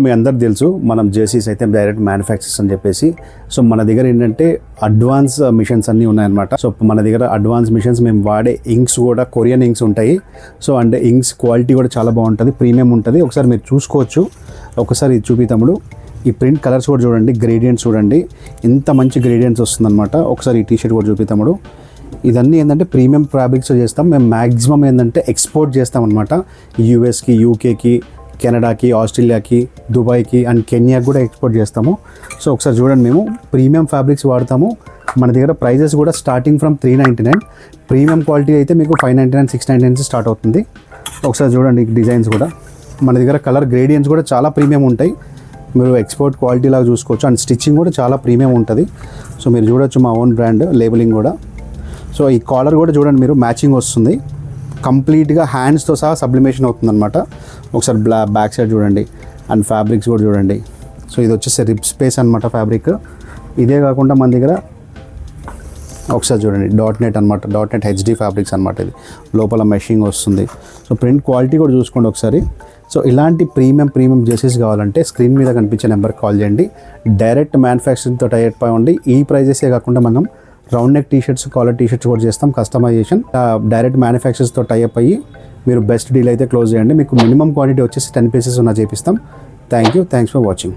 మీ అందరికి తెలుసు మనం జెర్సీస్ అయితే డైరెక్ట్ మ్యానుఫ్యాక్చర్స్ అని చెప్పేసి. సో మన దగ్గర ఏంటంటే అడ్వాన్స్ మిషన్స్ అన్నీ ఉన్నాయన్నమాట. సో మన దగ్గర అడ్వాన్స్ మిషన్స్ మేము వాడే ఇంక్స్ కూడా కొరియన్ ఇంక్స్ ఉంటాయి. సో అంటే ఇంక్స్ క్వాలిటీ కూడా చాలా బాగుంటుంది, ప్రీమియం ఉంటుంది. ఒకసారి మీరు చూసుకోవచ్చు. ఒకసారి ఇది చూపి తమ్ముడు, ఈ ప్రింట్ కలర్స్ కూడా చూడండి, గ్రేడియంట్స్ చూడండి, ఎంత మంచి గ్రేడియంట్స్ వస్తుందన్నమాట. ఒకసారి ఈ టీషర్ట్ కూడా చూపి తమ్ముడు. ఇదన్నీ ఏంటంటే ప్రీమియం ఫ్యాబ్రిక్స్ చేస్తాం మేము. మ్యాక్సిమం ఏంటంటే ఎక్స్పోర్ట్ చేస్తాం అనమాట. యూఎస్కి, యూకేకి, కెనడాకి, ఆస్ట్రేలియాకి, దుబాయ్కి అండ్ కెన్యాకి కూడా ఎక్స్పోర్ట్ చేస్తాము. సో ఒకసారి చూడండి, మేము ప్రీమియం ఫ్యాబ్రిక్స్ వాడతాము. మన దగ్గర ప్రైజెస్ కూడా స్టార్టింగ్ ఫ్రమ్ 399. ప్రీమియం క్వాలిటీ అయితే మీకు 599, 699 స్టార్ట్ అవుతుంది. ఒకసారి చూడండి డిజైన్స్ కూడా. మన దగ్గర కలర్ గ్రేడియంట్స్ కూడా చాలా ప్రీమియం ఉంటాయి. మీరు ఎక్స్పోర్ట్ క్వాలిటీ లాగా చూసుకోవచ్చు. అండ్ స్టిచ్చింగ్ కూడా చాలా ప్రీమియం ఉంటుంది. సో మీరు చూడొచ్చు మా ఓన్ బ్రాండ్ లేబులింగ్ కూడా. సో ఈ కాలర్ కూడా చూడండి మీరు, మ్యాచింగ్ వస్తుంది కంప్లీట్గా, హ్యాండ్స్తో సహా సబ్లిమేషన్ అవుతుందన్నమాట. ఒకసారి బ్యాక్ సైడ్ చూడండి అండ్ ఫ్యాబ్రిక్స్ కూడా చూడండి. సో ఇది వచ్చేసి రిప్ స్పేస్ అనమాట ఫ్యాబ్రిక్. ఇదే కాకుండా మన దగ్గర ఒకసారి చూడండి డాట్ నెట్ అనమాట, డాట్ నెట్ హెచ్డి ఫ్యాబ్రిక్స్ అనమాట. ఇది లోపల మెషింగ్ వస్తుంది. సో ప్రింట్ క్వాలిటీ కూడా చూసుకోండి ఒకసారి. సో ఇలాంటి ప్రీమియం జెర్సీస్ కావాలంటే స్క్రీన్ మీద కనిపించే నెంబర్కి కాల్ చేయండి. డైరెక్ట్ మ్యానుఫ్యాక్చరింగ్తో టై అయిపోయి ఈ ప్రైజెసే కాకుండా మనం round neck t-shirts, collar t-shirts కూడా చేస్తాం కస్టమైజేషన్. డైరెక్ట్ మ్యానుఫ్యాక్చర్స్తో టై అప్ అయ్యి మీరు బెస్ట్ డీల్ అయితే క్లోజ్ చేయండి. మీకు మినిమం క్వాంటిటీ వచ్చేసి 10 పీసెస్ ఉన్నా చేపిస్తాం. Thanks for watching.